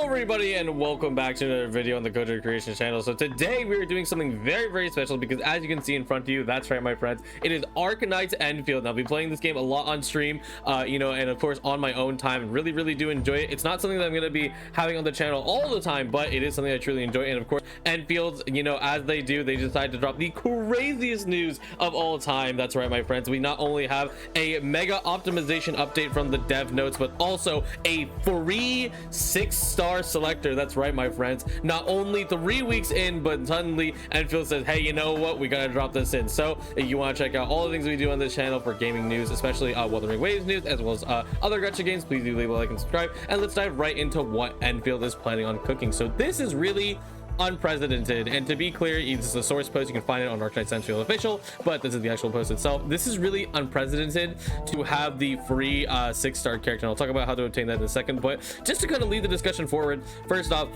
Everybody, and welcome back to another video on the Coder Creation channel. So today we are doing something very special because, as you can see in front of you, that's right my friends, it is Arknights Endfield. Now I've been playing this game a lot on stream, and of course on my own time, and really do enjoy it. It's not something that I'm going to be having on the channel all the time, but it is something I truly enjoy. And of course Endfields, as they do, they decide to drop the craziest news of all time. That's right my friends, we not only have a mega optimization update from the dev notes, but also a free 6-star selector. That's right my friends, not only 3 weeks in, but suddenly Enfield says, hey, you know what, we gotta drop this in. So if you want to check out all the things we do on this channel for gaming news, especially Wuthering Waves news, as well as other gacha games, please do leave a like and subscribe, and let's dive right into what Enfield is planning on cooking. So this is really unprecedented, and to be clear, this is a source post, you can find it on Arknights Endfield official, but this is the actual post itself. This is really unprecedented to have the free 6-star character, and I'll talk about how to obtain that in a second. But just to kind of lead the discussion forward, first off,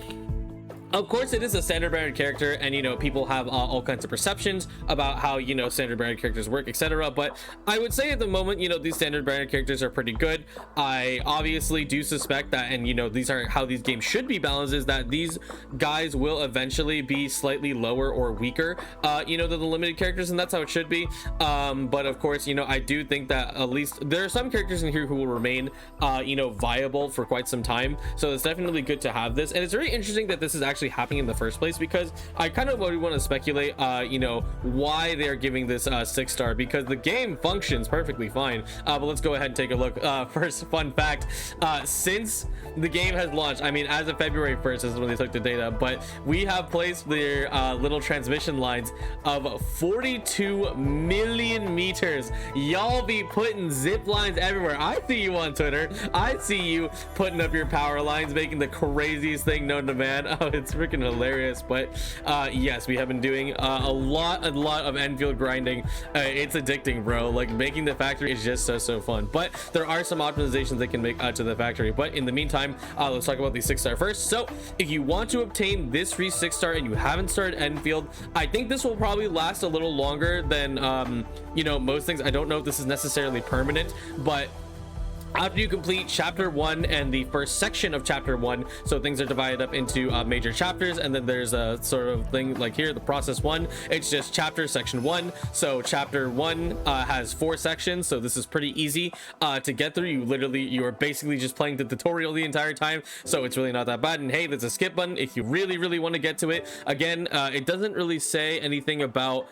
of course it is a standard branded character, and people have all kinds of perceptions about how standard branded characters work, etc. But I would say at the moment, these standard branded characters are pretty good. I obviously do suspect that, and these are how these games should be balanced, is that these guys will eventually be slightly lower or weaker than the limited characters, and that's how it should be. But of course, I do think that at least there are some characters in here who will remain viable for quite some time, so it's definitely good to have this. And it's very interesting that this is actually happening in the first place, because I kind of want to speculate why they're giving this 6-star, because the game functions perfectly fine. But let's go ahead and take a look. First fun fact, since the game has launched, I mean as of February 1st is when they took the data, but we have placed their little transmission lines of 42 million meters. Y'all be putting zip lines everywhere. I see you on Twitter, I see you putting up your power lines, making the craziest thing known to man. Oh, it's freaking hilarious. But yes, we have been doing a lot of Enfield grinding. It's addicting, bro. Like, making the factory is just so fun, but there are some optimizations they can make to the factory. But in the meantime, let's talk about the 6-star first. So if you want to obtain this free 6-star and you haven't started Enfield, I think this will probably last a little longer than most things. I don't know if this is necessarily permanent, but after you complete chapter 1 and the first section of chapter 1, so things are divided up into major chapters, and then there's a sort of thing like here, the process 1, it's just chapter section 1. So chapter 1 has 4 sections, so this is pretty easy to get through. You are basically just playing the tutorial the entire time, so it's really not that bad. And hey, there's a skip button if you really want to get to it. Again, it doesn't really say anything about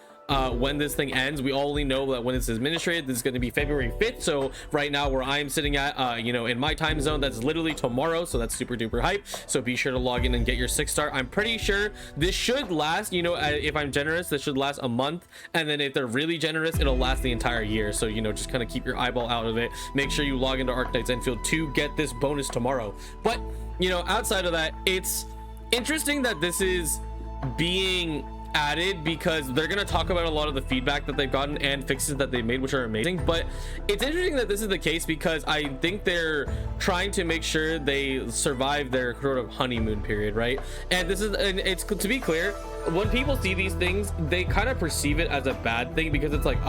when this thing ends. We only know that when it's administrated, this is going to be February 5th. So right now, where I'm sitting at, in my time zone, that's literally tomorrow, so that's super duper hype. So be sure to log in and get your 6-star. I'm pretty sure this should last, if I'm generous, this should last a month, and then if they're really generous, it'll last the entire year. So just kind of keep your eyeball out of it. Make sure you log into Arknights Endfield to get this bonus tomorrow. But outside of that, it's interesting that this is being added, because they're going to talk about a lot of the feedback that they've gotten and fixes that they made, which are amazing. But it's interesting that this is the case, because I think they're trying to make sure they survive their sort of honeymoon period, right? And it's to be clear, when people see these things, they kind of perceive it as a bad thing, because it's like,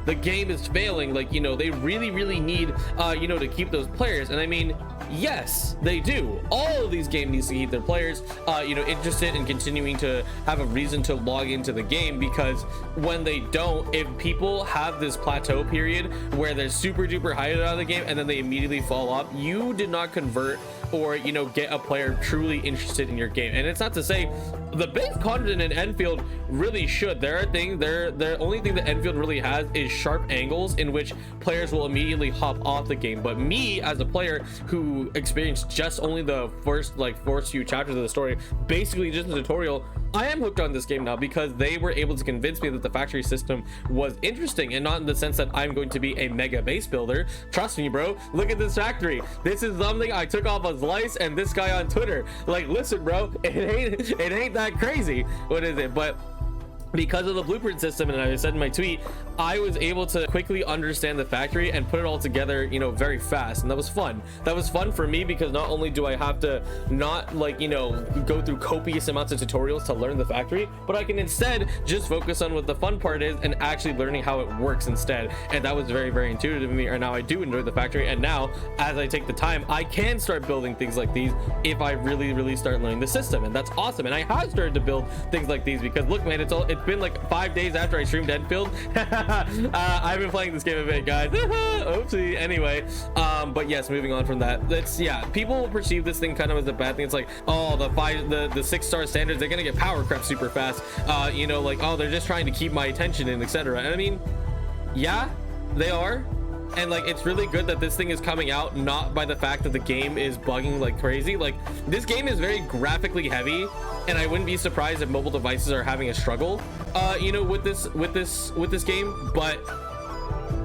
the game is failing, like they really need to keep those players. And I mean, yes, they do. All of these games need to keep their players interested in continuing to have a reason to log into the game, because when they don't, if people have this plateau period where they're super duper hyped out of the game and then they immediately fall off, you did not convert or get a player truly interested in your game. And it's not to say the base content in Enfield really should. There are things the only thing that Enfield really has is sharp angles in which players will immediately hop off the game. But me, as a player who experienced just only the first few chapters of the story, basically just a tutorial, I am hooked on this game now, because they were able to convince me that the factory system was interesting, and not in the sense that I'm going to be a mega base builder. Trust me, bro, look at this factory. This is something I took off a slice and this guy on Twitter. Like, listen, bro, it ain't that crazy. What is it? But because of the blueprint system, and I said in my tweet, I was able to quickly understand the factory and put it all together, you know, very fast. And that was fun. That was fun for me because not only do I have to not, like, you know, go through copious amounts of tutorials to learn the factory, but I can instead just focus on what the fun part is and actually learning how it works instead. And that was very, very intuitive to me. And now I do enjoy the factory, and now as I take the time, I can start building things like these if I really start learning the system. And that's awesome. And I have started to build things like these because look, man, it's been like 5 days after I streamed Endfield. I've been playing this game a bit, guys. Oopsie. Anyway, but yes, moving on from that, yeah, people will perceive this thing kind of as a bad thing. It's like, oh, the 6-star standards, they're gonna get power crept super fast, you know, like, oh, they're just trying to keep my attention and etc. And I mean, yeah, they are. And like, it's really good that this thing is coming out not by the fact that the game is bugging like crazy. Like, this game is very graphically heavy, and I wouldn't be surprised if mobile devices are having a struggle, you know, with this game. But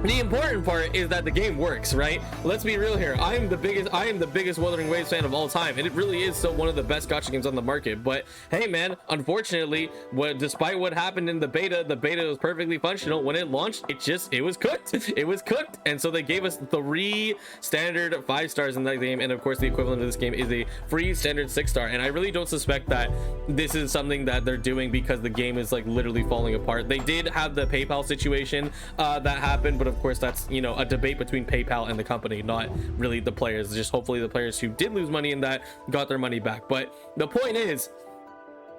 the important part is that the game works, right? Let's be real here. I am the biggest Wuthering Waves fan of all time, and it really is still one of the best gacha games on the market. But hey, man, unfortunately, despite what happened in the beta was perfectly functional. When it launched, it was cooked. It was cooked, and so they gave us 3 standard 5 stars in that game, and of course, the equivalent of this game is a free standard 6-star. And I really don't suspect that this is something that they're doing because the game is like literally falling apart. They did have the PayPal situation that happened, but of course that's, you know, a debate between PayPal and the company, not really the players. Just hopefully the players who did lose money in that got their money back. But the point is,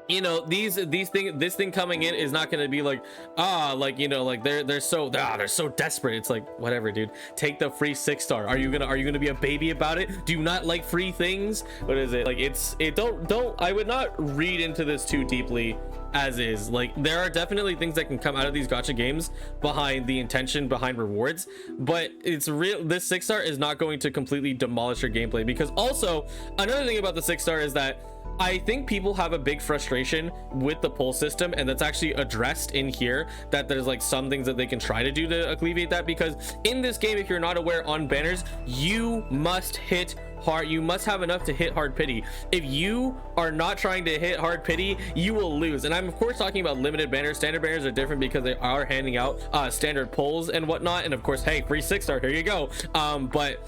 you know, this thing coming in is not going to be like, like, you know, like they're so desperate. It's like, whatever, dude, take the free 6-star. Are you gonna be a baby about it? Do you not like free things? What is it like? I would not read into this too deeply as is. Like, there are definitely things that can come out of these gacha games behind the intention behind rewards, but it's real. This 6-star is not going to completely demolish your gameplay, because also another thing about the 6-star is that I think people have a big frustration with the pull system, and that's actually addressed in here, that there's like some things that they can try to do to alleviate that. Because in this game, if you're not aware, on banners, you must hit hard. You must have enough to hit hard pity. If you are not trying to hit hard pity, you will lose. And I'm of course talking about limited banners. Standard banners are different because they are handing out standard pulls and whatnot. And of course, hey, free 6-star, here you go. But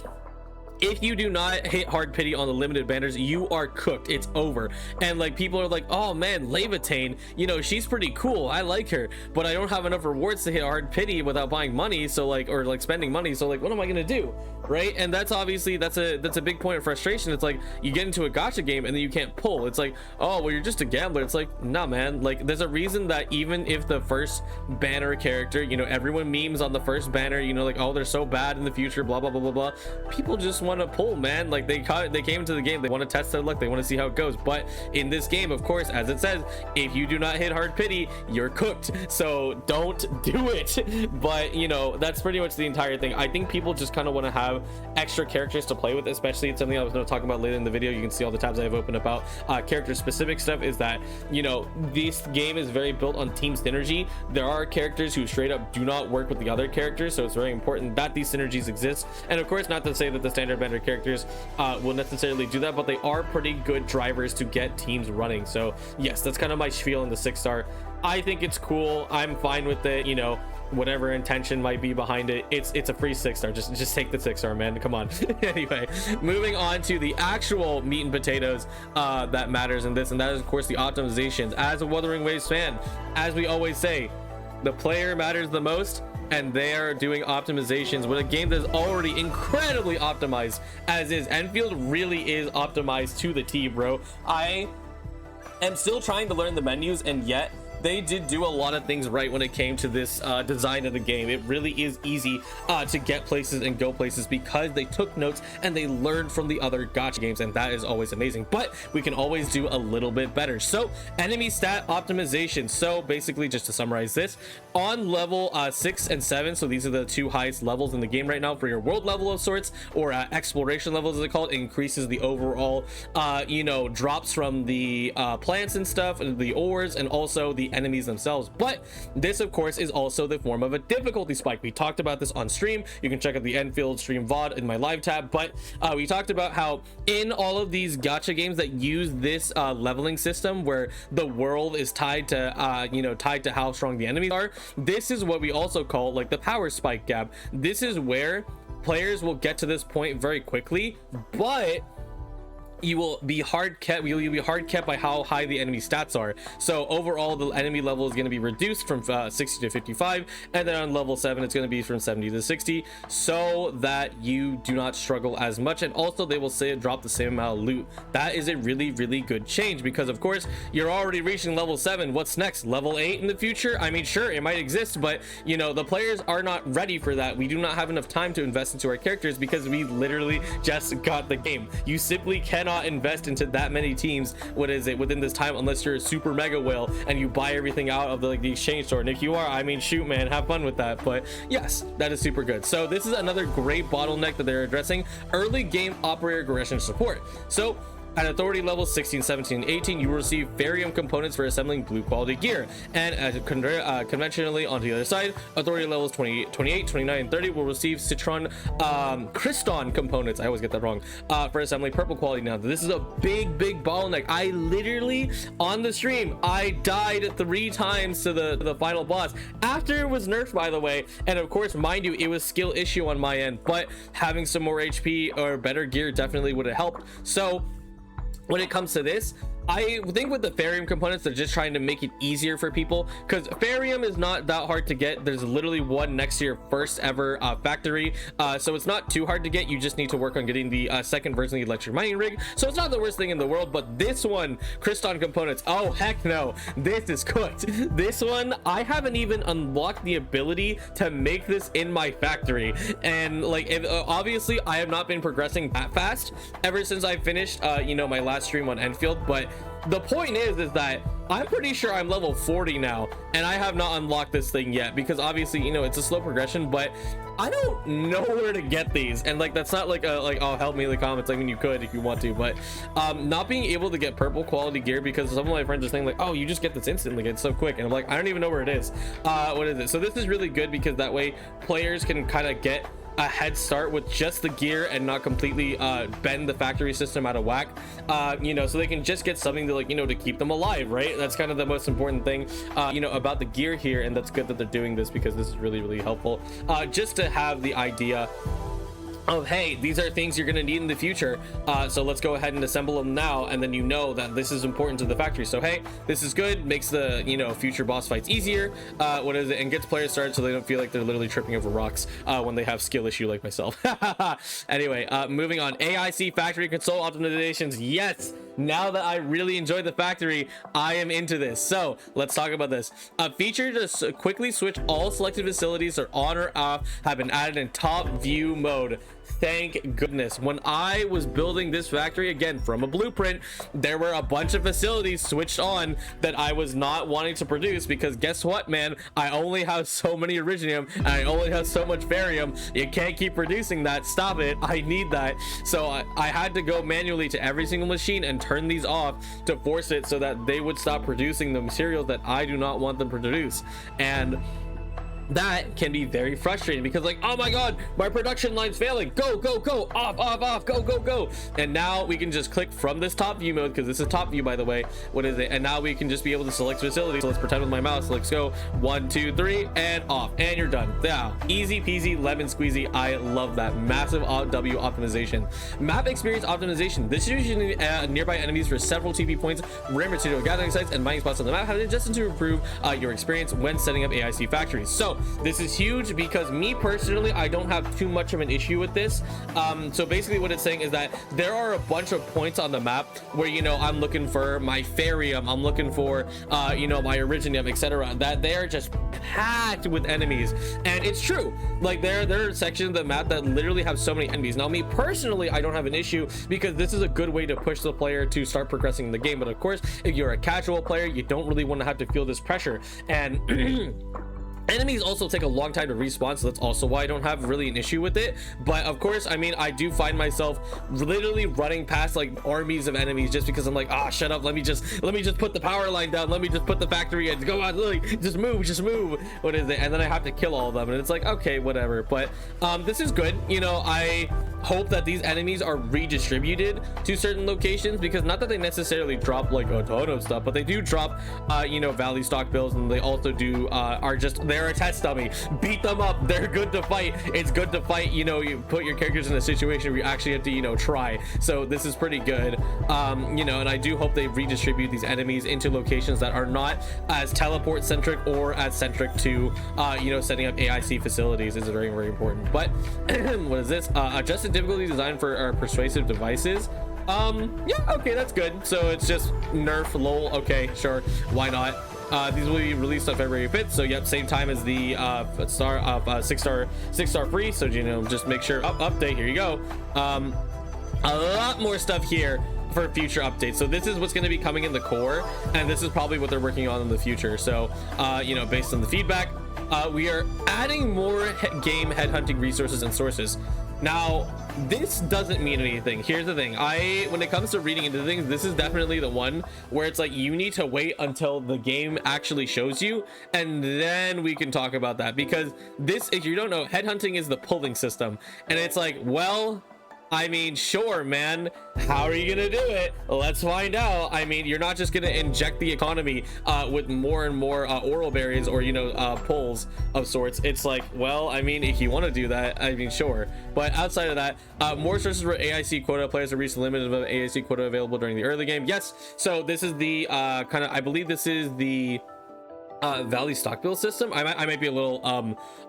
if you do not hit hard pity on the limited banners, you are cooked. It's over. And like, people are like, oh man, Levitain, you know, she's pretty cool, I like her, but I don't have enough rewards to hit hard pity without buying money, so like, or like spending money, so like, what am I gonna do, right? And that's obviously, that's a big point of frustration. It's like, you get into a gacha game and then you can't pull. It's like, oh well, you're just a gambler. It's like, nah, man, like, there's a reason that even if the first banner character, you know, everyone memes on the first banner, you know, like, oh, they're so bad in the future, blah blah blah blah blah. People just want to pull, man. Like, they came into the game, they want to test their luck, they want to see how it goes. But in this game, of course, as it says, if you do not hit hard pity, you're cooked, so don't do it. But you know, that's pretty much the entire thing. I think people just kind of want to have extra characters to play with, especially. It's something I was going to talk about later in the video. You can see all the tabs I have open about character specific stuff. Is that, you know, this game is very built on team synergy. There are characters who straight up do not work with the other characters, so it's very important that these synergies exist. And of course, not to say that the standard banner characters will necessarily do that, but they are pretty good drivers to get teams running. So yes, that's kind of my spiel in the 6-star. I think it's cool. I'm fine with it. You know, whatever intention might be behind it, it's a free 6-star. Just take the 6-star, man, come on. Anyway, moving on to the actual meat and potatoes that matters in this, and that is of course the optimizations. As a Wuthering Waves fan, as we always say, the player matters the most, and they are doing optimizations with a game that's already incredibly optimized as is. Enfield really is optimized to the T, bro. I am still trying to learn the menus, and yet they did do a lot of things right when it came to this design of the game. It really is easy to get places and go places because they took notes and they learned from the other gacha games, and that is always amazing. But we can always do a little bit better. So enemy stat optimization. So basically, just to summarize this, on level 6 and 7, so these are the 2 highest levels in the game right now for your world level of sorts, or exploration levels as they call it, increases the overall you know, drops from the plants and stuff, and the ores, and also the the enemies themselves. But this of course is also the form of a difficulty spike. We talked about this on stream. You can check out the Enfield stream VOD in my live tab, but we talked about how in all of these gacha games that use this leveling system where the world is tied to tied to how strong the enemies are, this is what we also call like the power spike gap. This is where players will get to this point very quickly, but you will be hard kept by how high the enemy stats are. So overall the enemy level is going to be reduced from 60 to 55, and then on level 7 it's going to be from 70 to 60, so that you do not struggle as much. And also they will say drop the same amount of loot. That is a really good change, because of course you're already reaching level 7. What's next? Level 8 in the future? I mean, sure, it might exist, but you know, the players are not ready for that. We do not have enough time to invest into our characters because we literally just got the game. You simply cannot invest into that many teams within this time unless you're a super mega whale and you buy everything out of the exchange store. And if you are, I mean, shoot man, have fun with that. But yes, that is super good. So this is another great bottleneck that they're addressing: early game operator aggression support. So at authority levels 16, 17, and 18, you will receive Varium components for assembling blue quality gear. And conventionally on the other side, authority levels 28, 29, and 30 will receive Citron Cryston components. I always get that wrong. For assembling purple quality. Now, this is a big bottleneck. I literally, on the stream, I died 3 times to the final boss after it was nerfed, by the way. And of course, mind you, it was skill issue on my end, but having some more HP or better gear definitely would have helped. So when it comes to this, I think with the Varium components, they're just trying to make it easier for people, because Varium is not that hard to get. There's literally one next to your first ever factory, so it's not too hard to get. You just need to work on getting the second version of the electric mining rig, so it's not the worst thing in the world. But this one, Cryston components, oh heck no, this is cooked. This one, I haven't even unlocked the ability to make this in my factory, and like obviously I have not been progressing that fast ever since I finished my last stream on Enfield. But the point is that I'm pretty sure I'm level 40 now, and I have not unlocked this thing yet, because obviously, you know, it's a slow progression, but I don't know where to get these. And like, that's not like oh, help me in the comments. I mean, you could if you want to, but not being able to get purple quality gear, because some of my friends are saying like, oh, you just get this instantly, it's so quick, and I'm like, I don't even know where it is. What is it? So this is really good, because that way players can kind of get a head start with just the gear and not completely bend the factory system out of whack, so they can just get something to, like, you know, to keep them alive, right? That's kind of the most important thing about the gear here, and that's good that they're doing this, because this is really helpful, just to have the idea of, hey, these are things you're going to need in the future, so let's go ahead and assemble them now, and then you know that this is important to the factory. So hey, this is good, makes the future boss fights easier, and gets players started so they don't feel like they're literally tripping over rocks when they have skill issue like myself. Anyway, moving on. AIC factory console optimizations. Yes, now that I really enjoy the factory, I am into this. So let's talk about this. A feature to quickly switch all selected facilities or on or off have been added in top view mode. Thank goodness. When I was building this factory, again from a blueprint, there were a bunch of facilities switched on that I was not wanting to produce, because guess what, man, I only have so many Originium and I only have so much Varium. You can't keep producing that. Stop it. I need that. So I had to go manually to every single machine and turn these off to force it so that they would stop producing the materials that I do not want them to produce. And that can be very frustrating, because like, oh my god, my production line's failing, go off, go. And now we can just click from this top view mode, because this is top view, by the way. What is it? And now we can just be able to select facilities. So let's pretend with my mouse, let's go 1 2 3 and off, and you're done. Now, easy peasy lemon squeezy. I love that. Massive W optimization. Map experience optimization. This is using nearby enemies for several TP points, rare material gathering sites, and mining spots on the map have been adjusted to improve your experience when setting up AIC factories. So this is huge, because me personally, I don't have too much of an issue with this. So basically what it's saying is that there are a bunch of points on the map where, I'm looking for my Varium, I'm looking for my Originium, etc., that they're just packed with enemies. And it's true, like there are sections of the map that literally have so many enemies. Now me personally, I don't have an issue, because this is a good way to push the player to start progressing in the game. But of course, if you're a casual player, you don't really want to have to feel this pressure. And Enemies also take a long time to respawn, so that's also why I don't have really an issue with it. But of course, I mean, I do find myself literally running past like armies of enemies just because I'm like, ah, shut up, let me just put the power line down, let me just put the factory in, go on, Lily, just move, what is it? And then I have to kill all of them, and it's like, okay, whatever. But this is good, you know. I hope that these enemies are redistributed to certain locations, because not that they necessarily drop like a ton of stuff, but they do drop you know, valley stock bills, and they also do are just, they're a test dummy. Beat them up, they're good to fight. It's good to fight, you know. You put your characters in a situation where you actually have to, you know, try. So this is pretty good, you know. And I do hope they redistribute these enemies into locations that are not as teleport centric or as centric to you know, setting up AIC facilities is very, very important. But what is this? Adjusted difficulty design for our persuasive devices. Yeah, okay, that's good. So it's just nerf, lol. Okay, sure, why not? These will be released on February 5th, so yep, same time as the six star free. So, you know, just make sure update, here you go. A lot more stuff here for future updates. So this is what's going to be coming in the core, and this is probably what they're working on in the future. So you know, based on the feedback, we are adding more game headhunting resources and sources. Now, this doesn't mean anything. Here's the thing. When it comes to reading into things, this is definitely the one where it's like you need to wait until the game actually shows you, and then we can talk about that. Because this, if you don't know, headhunting is the pulling system, and it's like, well, I mean, sure, man, how are you gonna do it? Let's find out. I mean, you're not just gonna inject the economy with more and more oral berries, or, you know, pulls of sorts. It's like, well, I mean, if you want to do that, I mean, sure. But outside of that, more sources for AIC quota. Players have reached the limit of AIC quota available during the early game. Yes, so this is the kind of, I believe this is the Valley stock bill system. I might be a little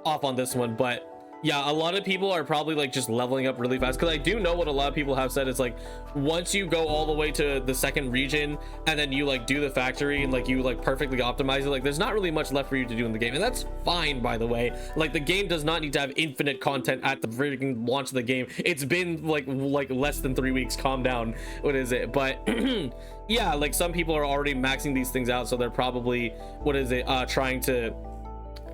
off on this one, but yeah, a lot of people are probably like just leveling up really fast, because I do know what a lot of people have said. It's like, once you go all the way to the second region and then you like do the factory and like you like perfectly optimize it, like there's not really much left for you to do in the game. And that's fine, by the way. Like, the game does not need to have infinite content at the freaking launch of the game. It's been like less than 3 weeks. Calm down. What is it? But yeah, like some people are already maxing these things out, so they're probably, what is it, trying to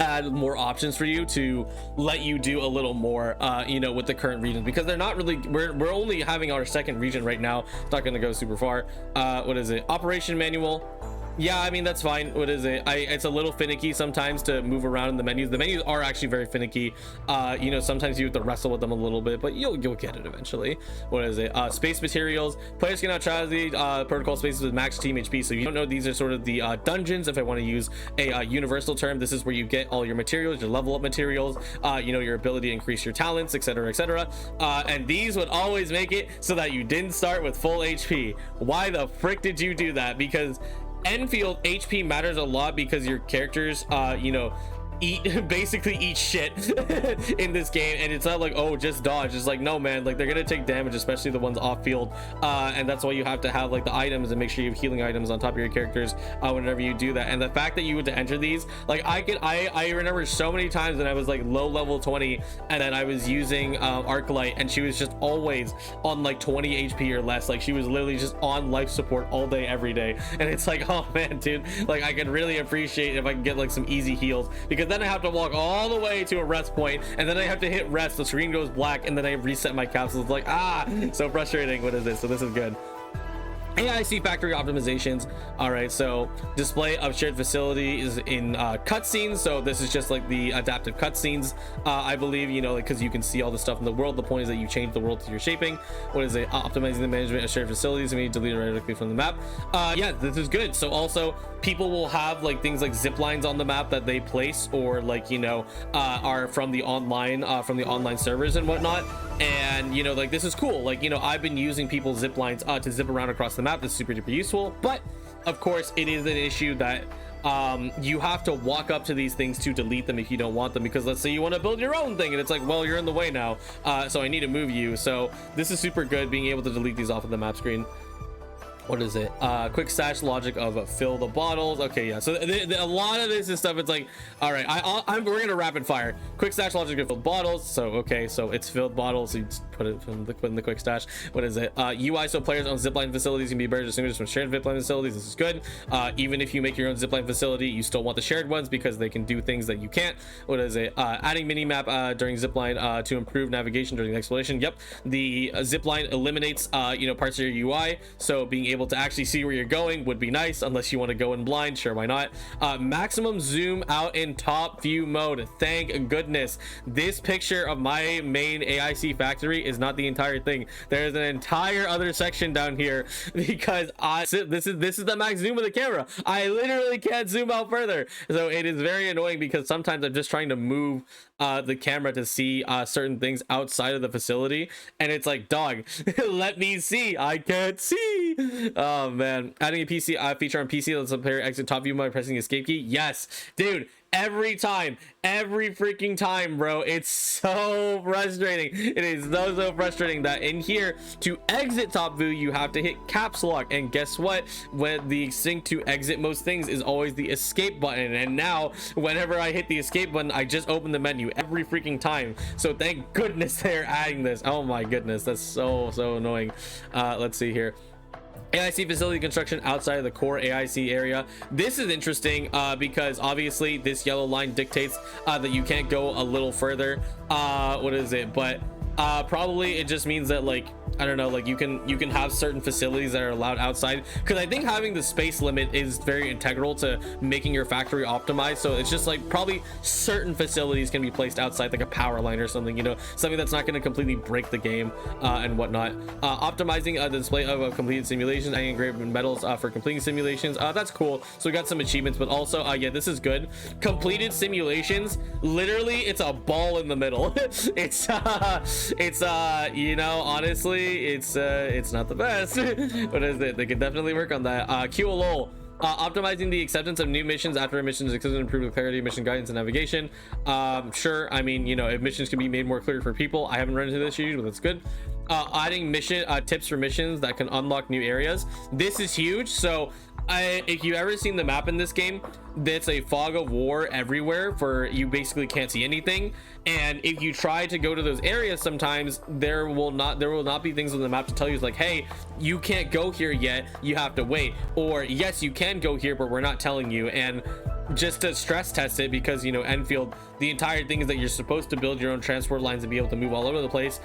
add more options for you to let you do a little more you know, with the current regions, because they're not really, we're only having our second region right now. It's not going to go super far. What is it? Operation manual. Yeah, I mean, that's fine. What is it? It's a little finicky sometimes to move around in the menus. The menus are actually very finicky. You know, sometimes you have to wrestle with them a little bit, but you'll get it eventually. What is it? Space materials. Players can now try the protocol spaces with max team HP. So you don't know, these are sort of the dungeons, if I want to use a universal term. This is where you get all your materials, your level up materials, you know, your ability to increase your talents, etc., etc. And these would always make it so that you didn't start with full HP. Why the frick did you do that? Because Enfield HP matters a lot, because your characters you know, basically eat shit in this game, and it's not like, oh, just dodge. It's like, no, man, like they're gonna take damage, especially the ones off field, and that's why you have to have like the items and make sure you have healing items on top of your characters whenever you do that. And the fact that you would to enter these, like I remember so many times when I was like low level 20 and then I was using Arknight, and she was just always on like 20 HP or less. Like she was literally just on life support all day every day, and it's like, oh man, dude, like I could really appreciate if I can get like some easy heals, because then I have to walk all the way to a rest point, and then I have to hit rest, the screen goes black, and then I reset my capsules. It's like, so frustrating. What is this? So this is good. AIC factory optimizations. All right, so display of shared facilities in cutscenes. So this is just like the adaptive cutscenes, I believe, you know, like, because you can see all the stuff in the world. The point is that you change the world to your shaping. What is it? Optimizing the management of shared facilities and delete it directly from the map. Yeah, this is good. So also people will have like things like zip lines on the map that they place, or like, you know, are from the online servers and whatnot. And you know, like this is cool. Like, you know, I've been using people's zip lines to zip around across the map. This is super duper useful, but of course it is an issue that you have to walk up to these things to delete them if you don't want them, because let's say you want to build your own thing and it's like, well, you're in the way now, so I need to move you. So this is super good, being able to delete these off of the map screen. what is it, quick stash logic of fill the bottles. Okay, yeah, so a lot of this is stuff. It's like, all right, we're gonna rapid fire. Quick stash logic of filled bottles. So okay, so it's filled bottles, so you just put it in the quick stash. What is it, UI, so players on zipline facilities can be better distinguished from shared zipline facilities. This is good. Even if you make your own zipline facility, you still want the shared ones because they can do things that you can't. What is it, adding minimap during zipline to improve navigation during the exploration. Yep, the zipline eliminates you know, parts of your UI, so being able to actually see where you're going would be nice, unless you want to go in blind. Sure, why not? Maximum zoom out in top view mode. Thank goodness. This picture of my main AIC factory is not the entire thing. There's an entire other section down here because this is the max zoom of the camera. I literally can't zoom out further, so it is very annoying because sometimes I'm just trying to move the camera to see certain things outside of the facility, and it's like, dog, let me see, I can't see. Oh man, adding a PC feature on PC lets the player exit top view by pressing escape key. Yes, dude, every freaking time, bro. It's so frustrating. It is so frustrating that in here, to exit top view, you have to hit caps lock, and guess what, when the sync to exit most things is always the escape button, and now whenever I hit the escape button, I just open the menu every freaking time. So thank goodness they're adding this. Oh my goodness, that's so annoying. Let's see here. AIC facility construction outside of the core AIC area. This is interesting because obviously this yellow line dictates that you can't go a little further. What is it? But probably it just means that, like, I don't know, like you can have certain facilities that are allowed outside, because I think having the space limit is very integral to making your factory optimized. So it's just like probably certain facilities can be placed outside, like a power line or something, you know, something that's not going to completely break the game and whatnot. Optimizing the display of completed simulations, adding engraved medals for completing simulations. That's cool. So we got some achievements, but also yeah, this is good. Completed simulations, literally it's a ball in the middle. it's you know, honestly, it's not the best. What is it? They could definitely work on that. QLOL. Optimizing the acceptance of new missions after a mission is expected to improve the clarity of mission guidance and navigation. Sure, I mean, you know, if missions can be made more clear for people, I haven't run into this issue, but that's good. Adding mission tips for missions that can unlock new areas. This is huge. So if you've ever seen the map in this game, it's a fog of war everywhere, for you basically can't see anything, and if you try to go to those areas, sometimes there will not be things on the map to tell you, like, hey, you can't go here yet, you have to wait, or yes, you can go here, but we're not telling you. And just to stress test it, because, you know, Enfield, the entire thing is that you're supposed to build your own transport lines and be able to move all over the place.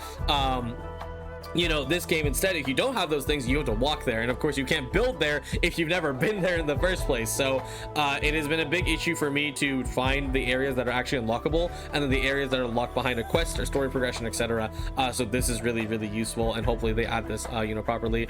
You know, this game, instead, if you don't have those things, you have to walk there, and of course you can't build there if you've never been there in the first place. So it has been a big issue for me to find the areas that are actually unlockable, and then the areas that are locked behind a quest or story progression, etc. So this is really useful, and hopefully they add this you know, properly.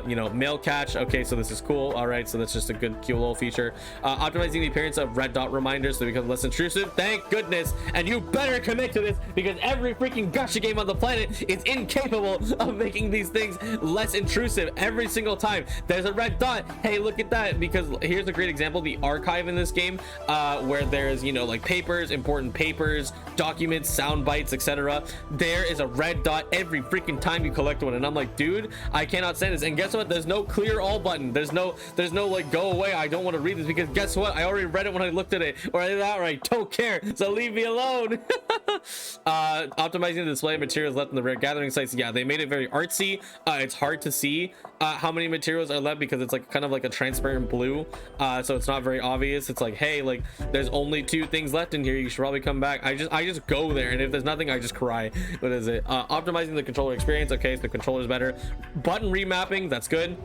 You know, mail catch. Okay, so this is cool. All right, so that's just a good QLO feature. Optimizing the appearance of red dot reminders so they become less intrusive. Thank goodness. And you better commit to this, because every freaking gacha game on the planet is incapable of making these things less intrusive. Every single time there's a red dot, hey, look at that. Because here's a great example: the archive in this game, where there's, you know, like papers, important papers, documents, sound bites, etc. There is a red dot every freaking time you collect one, and I'm like, dude, I cannot stand this. And guess what, there's no clear all button. There's no like, go away, I don't want to read this, because guess what, I already read it when I looked at it, or either that or I don't care, so leave me alone. Optimizing the display of materials left in the rare gathering sites. Yeah, they made it very artsy. It's hard to see how many materials are left, because it's like kind of like a transparent blue, so it's not very obvious. It's like, hey, like, there's only 2 things left in here, you should probably come back. I just go there, and if there's nothing, I just cry. What is it? Optimizing the controller experience. Okay, so the controller's better. Button remapping, that's good.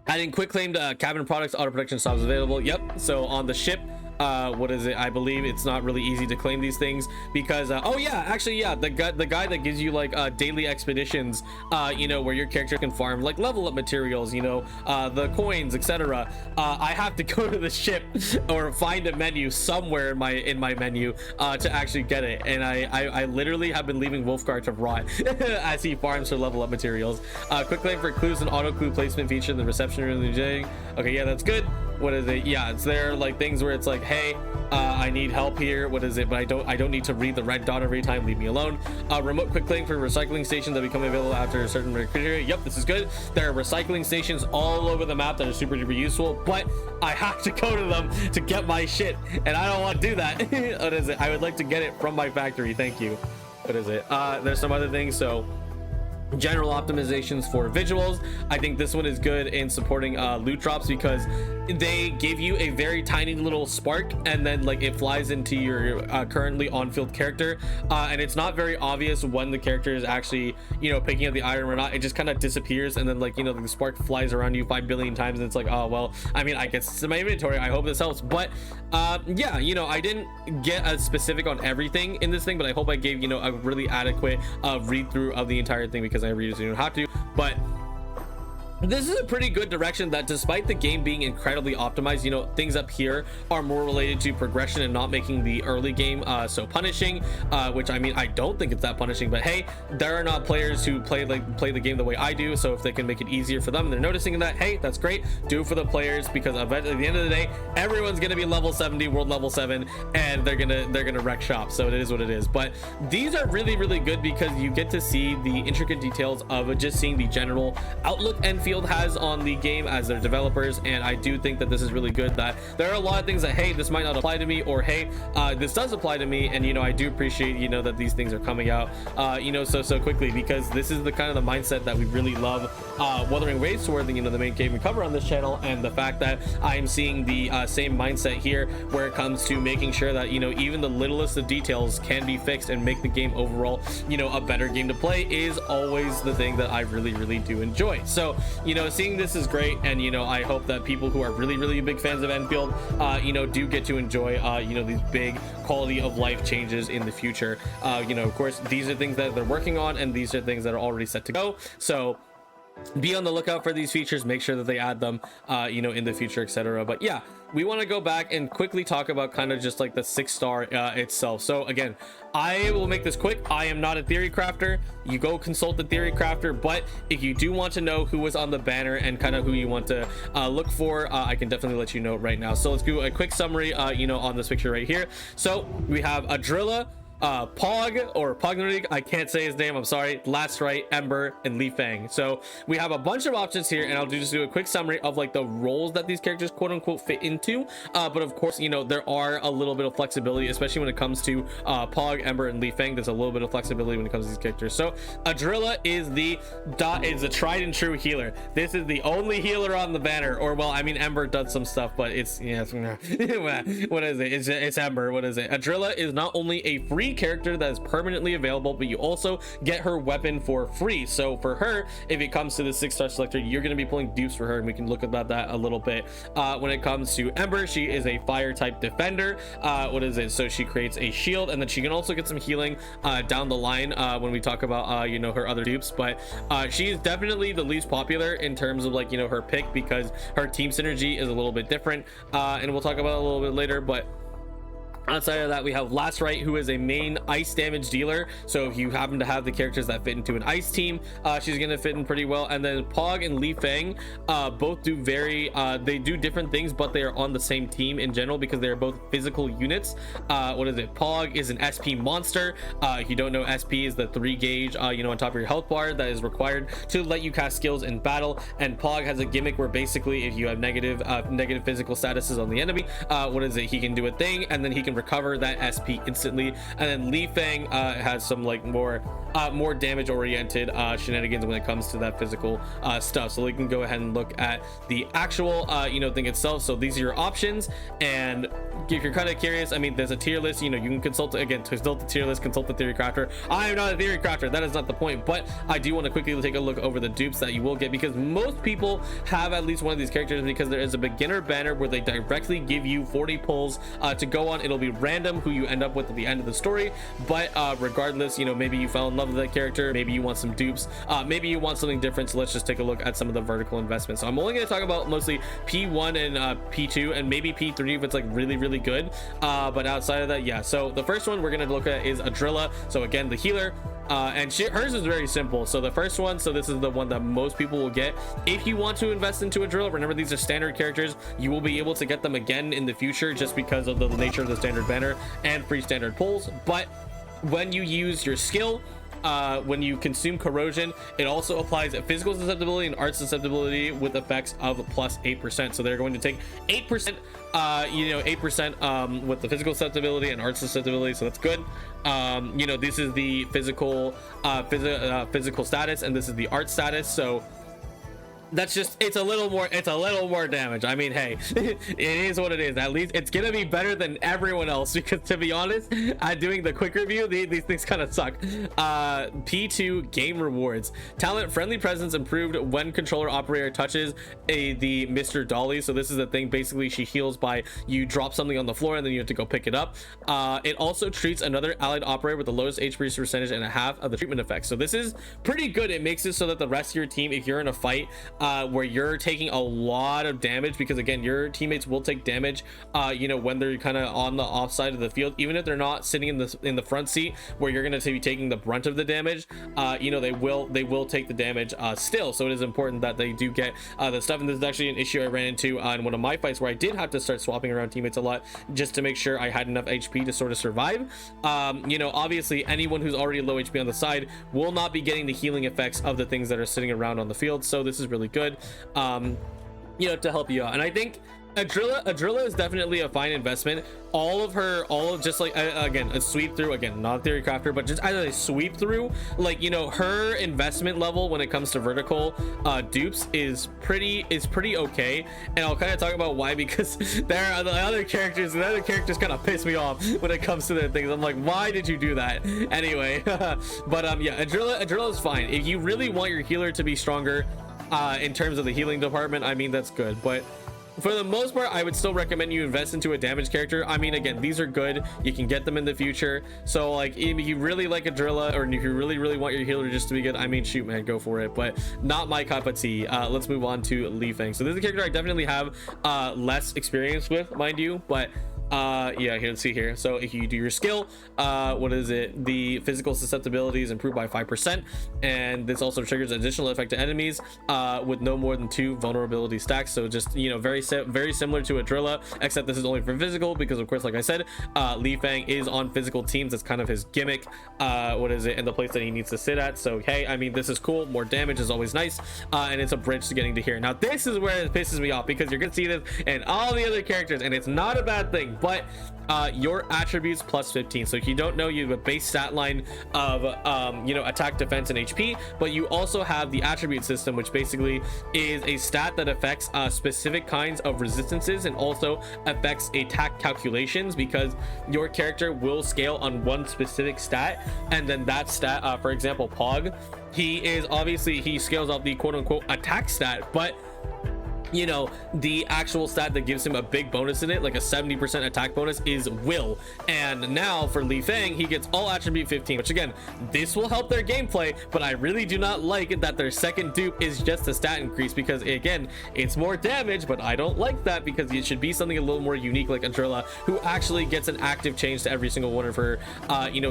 Adding quick claimed cabin products, auto production stops available. Yep, so on the ship, what is it, I believe it's not really easy to claim these things, because oh yeah, actually, yeah, the guy that gives you like daily expeditions, you know, where your character can farm like level up materials, you know, the coins, etc. I have to go to the ship or find a menu somewhere in my menu to actually get it, and I literally have been leaving Wolfgar to rot as he farms for level up materials. Quick claim for clues and auto clue placement feature in the reception room. Okay, yeah, that's good. what is it? Yeah, it's there like things where it's like, hey, I need help here. What is it? But I don't need to read the red dot every time. Leave me alone. Remote quick link for recycling stations that become available after a certain criteria. Yep, this is good. There are recycling stations all over the map that are super duper useful, but I have to go to them to get my shit, and I don't want to do that. What is it? I would like to get it from my factory. Thank you. What is it? There's some other things. So general optimizations for visuals. I think this one is good in supporting loot drops because they give you a very tiny little spark and then like it flies into your currently on field character, and it's not very obvious when the character is actually, you know, picking up the item or not. It just kind of disappears, and then like, you know, the spark flies around you 5 billion times, and it's like, oh well, I mean, I guess it's in my inventory. I hope this helps. But yeah, you know, I didn't get as specific on everything in this thing, but I hope I gave, you know, a really adequate read through of the entire thing, because I read it, so you don't have to. But this is a pretty good direction that, despite the game being incredibly optimized, you know, things up here are more related to progression and not making the early game so punishing, which I mean, I don't think it's that punishing, but hey, there are not players who play the game the way I do, so if they can make it easier for them, they're noticing that, hey, that's great. Do it for the players, because at the end of the day, everyone's gonna be level 70, world level 7, and they're gonna wreck shop. So it is what it is. But these are really, really good because you get to see the intricate details of just seeing the general outlook Enfield has on the game as their developers. And I do think that this is really good, that there are a lot of things that, hey, this might not apply to me, or hey, this does apply to me. And you know, I do appreciate, you know, that these things are coming out you know, so quickly, because this is the kind of the mindset that we really love Wuthering Waves toward, you know, the main game we cover on this channel. And the fact that I'm seeing the same mindset here where it comes to making sure that, you know, even the littlest of details can be fixed and make the game overall, you know, a better game to play, is always the thing that I really, really do enjoy. So, you know, seeing this is great, and you know, I hope that people who are really, really big fans of Enfield, you know, do get to enjoy, you know, these big quality of life changes in the future. You know, of course, these are things that they're working on, and these are things that are already set to go. So be on the lookout for these features, make sure that they add them, you know, in the future, etc. But yeah, we want to go back and quickly talk about kind of just like the 6-star itself. So again, I will make this quick. I am not a theory crafter. You go consult the theory crafter, but if you do want to know who was on the banner and kind of who you want to look for, I can definitely let you know right now. So let's do a quick summary, you know, on this picture right here. So we have Ardelia, Pog or Pogranichnik, I can't say his name, I'm sorry, Rite, Ember, and Lifeng. So we have a bunch of options here, and I'll just do a quick summary of like the roles that these characters quote unquote fit into. But of course, you know, there are a little bit of flexibility, especially when it comes to Pog, Ember, and Lifeng. There's a little bit of flexibility when it comes to these characters. So Ardelia is the tried and true healer. This is the only healer on the banner, or well, I mean, Ember does some stuff, but it's, yeah, what is it? It's Ember. What is it? Ardelia is not only a free character that is permanently available, but you also get her weapon for free. So for her, if it comes to the 6-star selector, you're going to be pulling dupes for her, and we can look about that a little bit. When it comes to Ember, she is a fire type defender. What is it? So she creates a shield, and then she can also get some healing down the line when we talk about you know, her other dupes. But she is definitely the least popular in terms of like, you know, her pick, because her team synergy is a little bit different, and we'll talk about it a little bit later. But outside of that, we have Rite, who is a main ice damage dealer. So if you happen to have the characters that fit into an ice team, she's going to fit in pretty well. And then Pog and Lifeng both do they do different things, but they are on the same team in general because they are both physical units. What is it? Pog is an SP monster. If you don't know, SP is the 3 gauge, you know, on top of your health bar that is required to let you cast skills in battle. And Pog has a gimmick where basically if you have negative physical statuses on the enemy, what is it? He can do a thing, and then he can recover that SP instantly. And then Lifeng has some like more damage oriented shenanigans when it comes to that physical stuff. So we can go ahead and look at the actual you know, thing itself. So these are your options, and if you're kind of curious, I mean, there's a tier list. You know, you can consult the tier list, consult the theory crafter. I am not a theory crafter, that is not the point, but I do want to quickly take a look over the dupes that you will get, because most people have at least one of these characters, because there is a beginner banner where they directly give you 40 pulls to go on. It'll be random who you end up with at the end of the story, but regardless, you know, maybe you fell in love with that character, maybe you want some dupes, maybe you want something different. So let's just take a look at some of the vertical investments. So I'm only going to talk about mostly P1 and P2, and maybe P3 if it's like really, really good, but outside of that, yeah. So the first one we're going to look at is Ardelia. So again, the healer. and hers is very simple. So the first one, so this is the one that most people will get. If you want to invest into a drill, remember these are standard characters. You will be able to get them again in the future just because of the nature of the standard banner and free standard pulls. But when you use your skill, when you consume corrosion, it also applies a physical susceptibility and art susceptibility with effects of plus 8%. So they're going to take 8%, 8% with the physical susceptibility and art susceptibility, so that's good. This is the physical status, and this is the art status, so that's just, it's a little more damage. I mean, hey, it is what it is. At least it's gonna be better than everyone else, because to be honest, doing the quick review, these things kind of suck. P2 game rewards. Talent friendly presence improved when controller operator touches the Mr. Dolly. So this is the thing, basically she heals by you drop something on the floor and then you have to go pick it up. It also treats another allied operator with the lowest HP percentage and a half of the treatment effect. So this is pretty good. It makes it so that the rest of your team, if you're in a fight where you're taking a lot of damage, because again, your teammates will take damage when they're kind of on the off side of the field, even if they're not sitting in the front seat where you're going to be taking the brunt of the damage, they will take the damage still. So it is important that they do get the stuff. And this is actually an issue I ran into in one of my fights, where I did have to start swapping around teammates a lot just to make sure I had enough HP to sort of survive. Obviously anyone who's already low HP on the side will not be getting the healing effects of the things that are sitting around on the field. So this is really good, to help you out. And I think Ardelia is definitely a fine investment. Just like again, a sweep through, again, not a theory crafter, but just as a sweep through, her investment level when it comes to vertical dupes is pretty okay. And I'll kind of talk about why, because there are the other characters kind of piss me off when it comes to their things. I'm like, why did you do that anyway? But yeah, Ardelia is fine if you really want your healer to be stronger in terms of the healing department. I mean, that's good, but for the most part, I would still recommend you invest into a damage character. I mean, again, these are good. You can get them in the future. So, like, if you really like Ardelia, or if you really want your healer just to be good, I mean, shoot, man, go for it. But not my cup of tea. Let's move on to Lifeng. So this is a character I definitely have less experience with, mind you, but yeah, here, let's see here. So if you do your skill, what is it, the physical susceptibility is improved by 5%, and this also triggers additional effect to enemies with no more than 2 vulnerability stacks. So just, very similar to Ardelia, except this is only for physical, because of course, like I said, Lifeng is on physical teams. That's kind of his gimmick, and the place that he needs to sit at. So hey, I mean, this is cool. More damage is always nice, and it's a bridge to getting to here. Now this is where it pisses me off, because you're gonna see this in all the other characters, and it's not a bad thing, but your attributes plus 15. So if you don't know, you have a base stat line of attack, defense, and HP, but you also have the attribute system, which basically is a stat that affects specific kinds of resistances and also affects attack calculations, because your character will scale on one specific stat, and then that stat, for example, Pog, he scales off the quote-unquote attack stat, but the actual stat that gives him a big bonus in it, like a 70% attack bonus, is will. And now for Lifeng, he gets all attribute 15, which again, this will help their gameplay, but I really do not like that their second dupe is just a stat increase, because again, it's more damage, but I don't like that, because it should be something a little more unique, like Ardelia, who actually gets an active change to every single one of her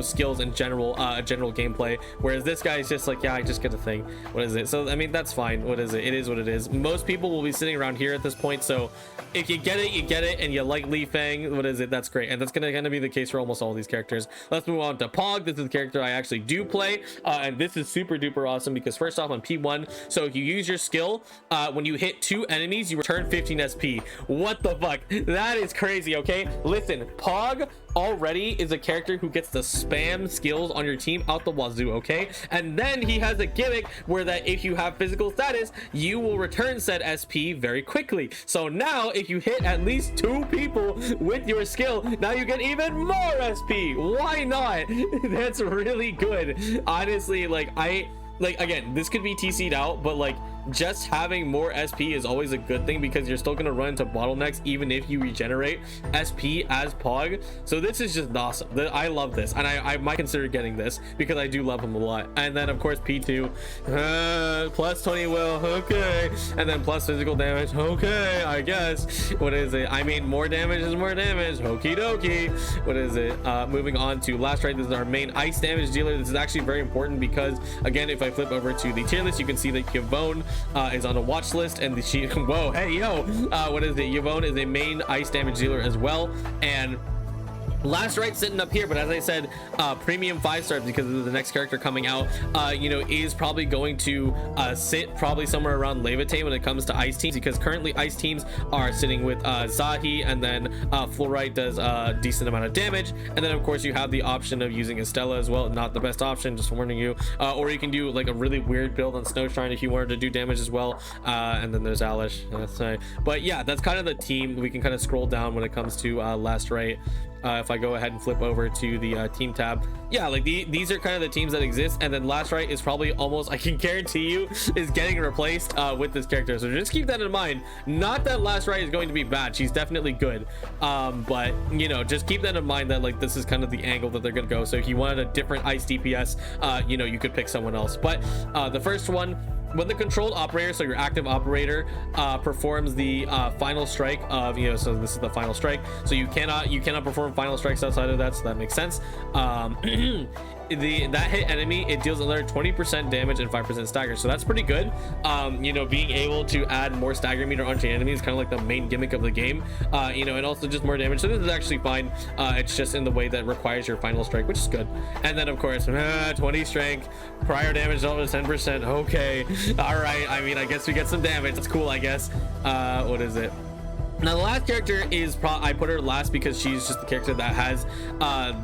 skills and general gameplay, whereas this guy is just like, yeah, I just get a thing. What is it? So I mean, that's fine. What is it? It is what it is. Most people will be sitting around here at this point, so if you get it, you get it, and you like Lifeng, what is it, that's great. And that's gonna be the case for almost all these characters. Let's move on to Pog. This is the character I actually do play, and this is super duper awesome, because first off, on P1, so if you use your skill, when you hit 2 enemies, you return 15 SP. What the fuck? That is crazy. Okay, listen, Pog already is a character who gets to spam skills on your team out the wazoo, okay? And then he has a gimmick where that if you have physical status, you will return said SP very quickly. So now if you hit at least 2 people with your skill, now you get even more SP. Why not? That's really good. Honestly, again, this could be TC'd out, but just having more SP is always a good thing, because you're still going to run into bottlenecks even if you regenerate SP as Pog. So this is just awesome. I love this, and I might consider getting this because I do love him a lot. And then of course P2, plus 20 will, okay, and then plus physical damage, okay, I guess. What is it? I mean, more damage is more damage, okie dokie. What is it? Moving on to last right, this is our main ice damage dealer. This is actually very important because, again, if I flip over to the tier list, you can see that Yvonne is on a watch list, and whoa, hey, yo, what is it? Yvonne is a main ice damage dealer as well, and last right sitting up here, but as I said, premium 5 stars, because of the next character coming out, you know, is probably going to sit probably somewhere around Levite when it comes to ice teams, because currently ice teams are sitting with Zahi, and then Fluorite does a decent amount of damage, and then of course you have the option of using Estella as well. Not the best option, just warning you, or you can do like a really weird build on Snowshine if you wanted to do damage as well, and then there's Alish. But yeah, that's kind of the team. We can kind of scroll down when it comes to last right. If I go ahead and flip over to the team tab, yeah, like these are kind of the teams that exist, and then last right is probably almost, I can guarantee you, is getting replaced with this character. So just keep that in mind. Not that last right is going to be bad, she's definitely good, but you know, just keep that in mind that like this is kind of the angle that they're gonna go. So if you wanted a different ice DPS, you know, you could pick someone else. But the first one, when the controlled operator, so your active operator, performs the final strike of, you know, so this is the final strike, so you cannot perform final strikes outside of that, so that makes sense. That hit enemy, it deals another 20% damage and 5% stagger, so that's pretty good. You know, being able to add more stagger meter onto your enemies is kind of like the main gimmick of the game, you know, and also just more damage. So this is actually fine. It's just in the way that requires your final strike, which is good. And then of course 20 strength, prior damage double to 10%. Okay, all right, I mean, I guess we get some damage. That's cool, I guess. What is it? Now the last character is I put her last because she's just the character that has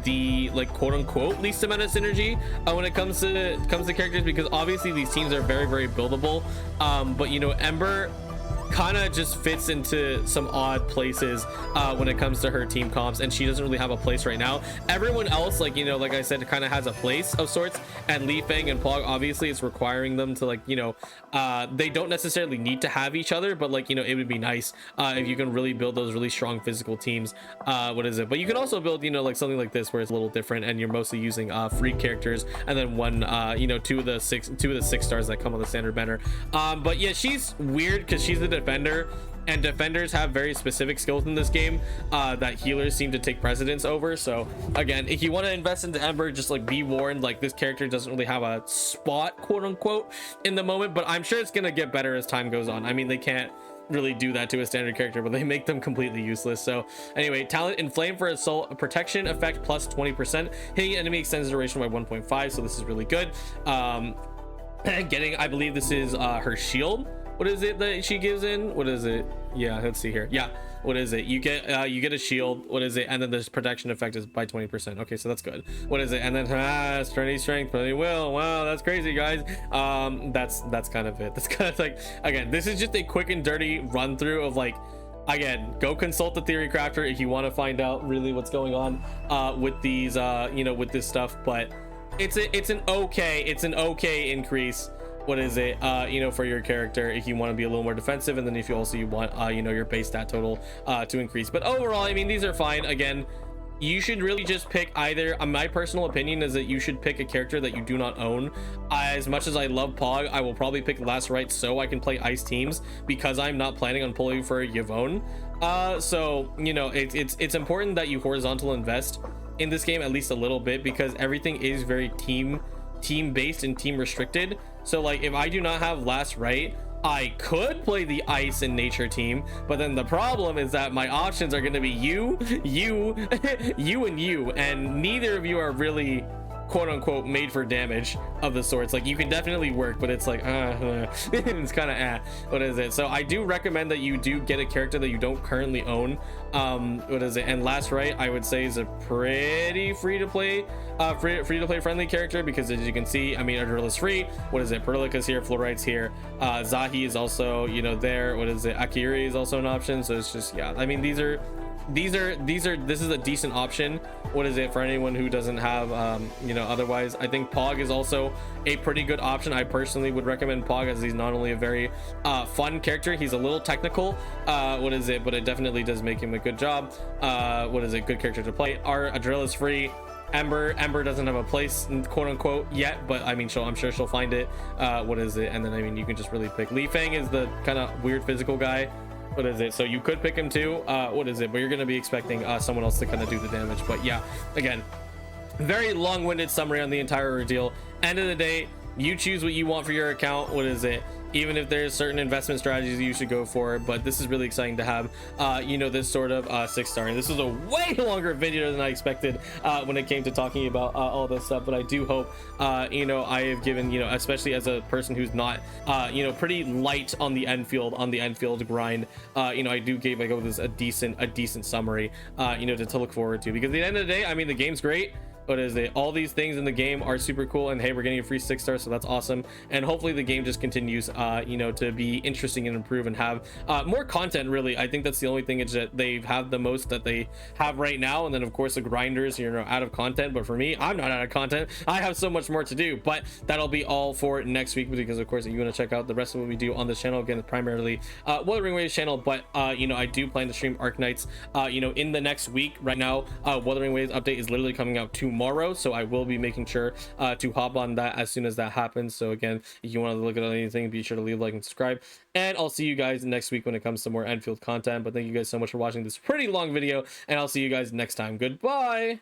the like quote unquote least amount of synergy when it comes to characters, because obviously these teams are very, very buildable, but you know, Ember kind of just fits into some odd places when it comes to her team comps, and she doesn't really have a place right now. Everyone else, like, you know, like I said, kind of has a place of sorts, and Lifeng and Pog, obviously it's requiring them to, like, you know, they don't necessarily need to have each other, but like, you know, it would be nice if you can really build those really strong physical teams. What is it? But you can also build, you know, like something like this where it's a little different, and you're mostly using free characters, and then one, you know, two of the six stars that come on the standard banner. But yeah, she's weird because she's the defender, and defenders have very specific skills in this game that healers seem to take precedence over. So again, if you want to invest into Ember, just like be warned, like this character doesn't really have a spot, quote unquote, in the moment, but I'm sure it's gonna get better as time goes on. I mean, they can't really do that to a standard character, but they make them completely useless. So anyway, talent Inflame for assault protection effect plus 20%, hitting enemy extends duration by 1.5, so this is really good. Getting, I believe this is her shield. What is it that she gives in? What is it? Yeah, let's see here. Yeah, what is it? You get a shield. What is it? And then this protection effect is by 20%. Okay, so that's good. What is it? And then strength, pretty will. Wow, that's crazy, guys. That's kind of it. That's kind of like, again, this is just a quick and dirty run through of like, again, go consult the theory crafter if you want to find out really what's going on with these you know, with this stuff. But it's an okay increase. What is it, you know, for your character if you want to be a little more defensive, and then if you also want you know, your base stat total to increase. But overall, I mean, these are fine. Again, you should really just pick either, my personal opinion is that you should pick a character that you do not own. As much as I love Pog, I will probably pick last right so I can play ice teams, because I'm not planning on pulling for Yvonne. So you know, it's important that you horizontal invest in this game at least a little bit, because everything is very team based and team restricted. So like, if I do not have last right, I could play the ice and nature team, but then the problem is that my options are going to be you and you, and neither of you are really quote unquote made for damage of the sorts. Like, you can definitely work, but it's like it's kind of what is it? So I do recommend that you do get a character that you don't currently own. What is it? And last right, I would say, is a pretty free to play friendly character, because as you can see, I mean, Ardelia is free. What is it? Perlica's here, Fluorite's here, Zahi is also, you know, there. What is it? Akiri is also an option. So it's just, yeah, I mean, these are this is a decent option. What is it for anyone who doesn't have you know, otherwise I think Pog is also a pretty good option. I personally would recommend Pog, as he's not only a very fun character, he's a little technical, what is it, but it definitely does make him a good job, what is it, good character to play. Our Adrill is free. Ember doesn't have a place, quote unquote, yet, but I mean, I'm sure she'll find it. What is it? And then I mean, you can just really pick Lifeng is the kind of weird physical guy. What is it? So you could pick him too. What is it? But you're going to be expecting someone else to kind of do the damage. But yeah, again, very long-winded summary on the entire ordeal. End of the day, you choose what you want for your account. What is it? Even if there's certain investment strategies you should go for, but this is really exciting to have you know, this sort of 6-star. And this was a way longer video than I expected when it came to talking about all this stuff, but I do hope you know, I have given, you know, especially as a person who's not you know, pretty light on the Enfield grind, you know, I do give like this a decent summary you know, to look forward to, because at the end of the day, I mean, the game's great. What is it? All these things in the game are super cool, and hey, we're getting a free 6-star, so that's awesome. And hopefully the game just continues you know, to be interesting and improve and have more content. Really, I think that's the only thing is that they have the most that they have right now, and then of course the grinders, you know, out of content. But for me, I'm not out of content. I have so much more to do, but that'll be all for next week, because of course if you want to check out the rest of what we do on this channel, again, primarily Wuthering Waves channel, but you know, I do plan to stream Arknights you know, in the next week. Right now, Wuthering Waves update is literally coming out tomorrow, so I will be making sure to hop on that as soon as that happens. So again, if you want to look at anything, be sure to leave a like and subscribe, and I'll see you guys next week when it comes to more Enfield content. But thank you guys so much for watching this pretty long video, and I'll see you guys next time. Goodbye.